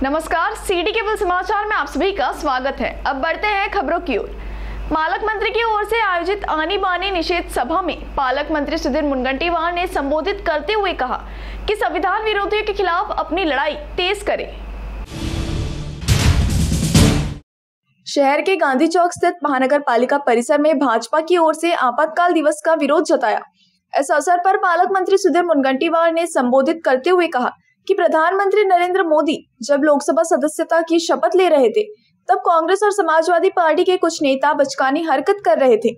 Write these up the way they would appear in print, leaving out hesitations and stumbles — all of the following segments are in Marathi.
नमस्कार, सिटी केबल समाचार में आप सभी का स्वागत है। अब बढ़ते हैं खबरों की ओर। पालक मंत्री की ओर से आयोजित आनी बानी निषेध सभा में पालक मंत्री सुधीर मुनगंटीवार ने संबोधित करते हुए कहा कि संविधान विरोधियों के खिलाफ अपनी लड़ाई तेज करें। शहर के गांधी चौक स्थित महानगर पालिका परिसर में भाजपा की ओर से आपातकाल दिवस का विरोध जताया। इस अवसर पर पालक मंत्री सुधीर मुनगंटीवार ने संबोधित करते हुए कहा कि प्रधानमंत्री नरेंद्र मोदी जब लोकसभा सदस्यता की शपथ ले रहे थे तब कांग्रेस और समाजवादी पार्टी के कुछ नेता बचकानी हरकत कर रहे थे।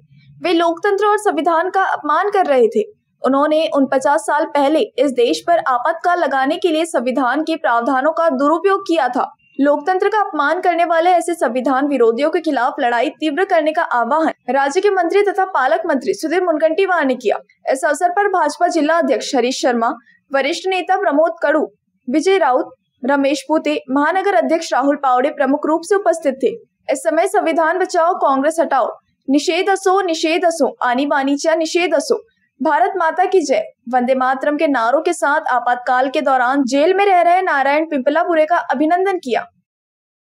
वे लोकतंत्र और संविधान का अपमान कर रहे थे। उन्होंने 49 साल पहले इस देश पर आपातकाल लगाने के लिए संविधान के प्रावधानों का दुरुपयोग किया था। लोकतंत्र का अपमान करने वाले ऐसे संविधान विरोधियों के खिलाफ लड़ाई तीव्र करने का आह्वान राज्य के मंत्री तथा पालक मंत्री सुधीर मुनगंटीवार ने किया। इस अवसर पर भाजपा जिला अध्यक्ष हरीश शर्मा, वरिष्ठ नेता प्रमोद कड़ू, विजय राउत, रमेश पूते, महानगर अध्यक्ष राहुल पावड़े प्रमुख रूप से उपस्थित थे। इस समय संविधान बचाओ, कांग्रेस हटाओ, निषेध असो, आनी बानी चा निषेध असो, भारत माता की जय, वंदे मातरम के नारों के साथ आपातकाल के दौरान जेल में रह रहे नारायण पिंपलापुरे का अभिनंदन किया।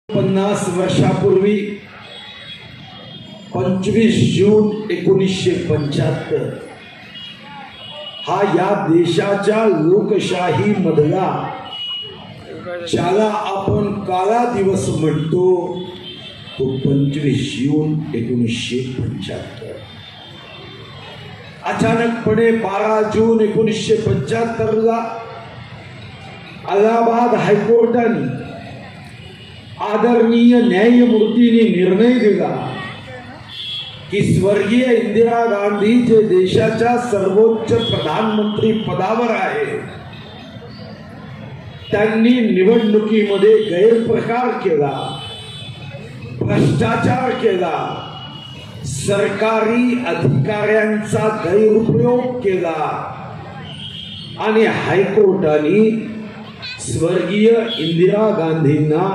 50 वर्षापूर्वी 25 जून 1975 हा या देशाच्या लोकशाही मधला ज्याला आपण काळा दिवस म्हणतो तो 25 जून 1975 अचानकपणे 12 जून 1975 ला अलाहाबाद हायकोर्टाने आदरणीय न्यायमूर्तींनी निर्णय दिला की स्वर्गीय इंदिरा गांधी जे देशाच्या सर्वोच्च प्रधानमंत्री पदावर आहे त्यांनी निवडणुकीमध्ये गैरप्रकार केला, भ्रष्टाचार केला, सरकारी अधिकाऱ्यांचा गैरउपयोग केला आणि हायकोर्टाने स्वर्गीय इंदिरा गांधींना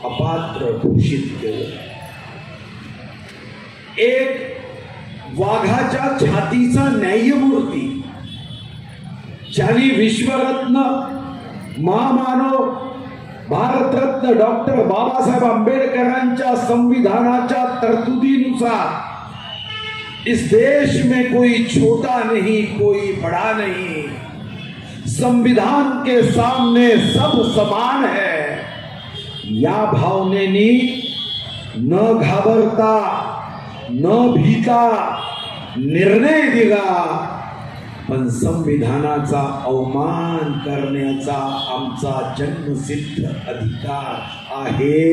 अपात्र घोषित केले। एक वाघाच्या छातीचा न्यायमूर्ती ज्यांनी विश्वरत्न महामानव भारतरत्न डॉक्टर बाबासाहेब आंबेडकरांच्या संविधानाच्या तरतुदीनुसार इस देश में कोई छोटा नहीं कोई बड़ा नहीं, संविधान के सामने सब समान है, या भावनेनी न घाबरता न भीता निर्णय दिला। पण संविधानाचा अवमान करण्याचा आमचा जन्मसिद्ध अधिकार आहे,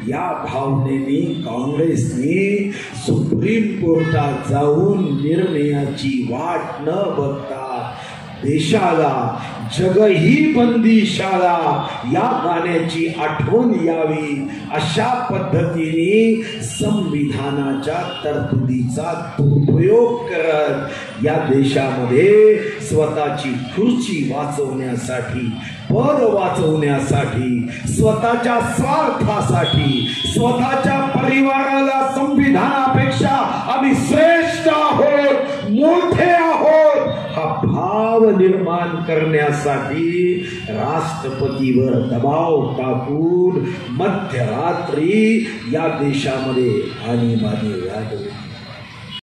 या भावनेने काँग्रेसने सुप्रीम कोर्टात जाऊन निर्णयाची वाट न बघता देशाला जगही बंदीशाला या गाण्याची आठवण यावी अशा पद्धतीने संविधानाच्या तरतुदीचा दुरुपयोग करत या देशामध्ये स्वतःची खुर्ची वाचवण्यासाठी, पद वाचवण्यासाठी, स्वतःच्या स्वार्थासाठी, स्वतःच्या परिवाराला संविधानापेक्षा आम्ही श्रेष्ठ आहोत, मोठे आहोत हा भाव निर्माण करण्यासाठी राष्ट्रपतीवर दबाव टाकून मध्यरात्री या देशामध्ये आणीबाणी वाढवली।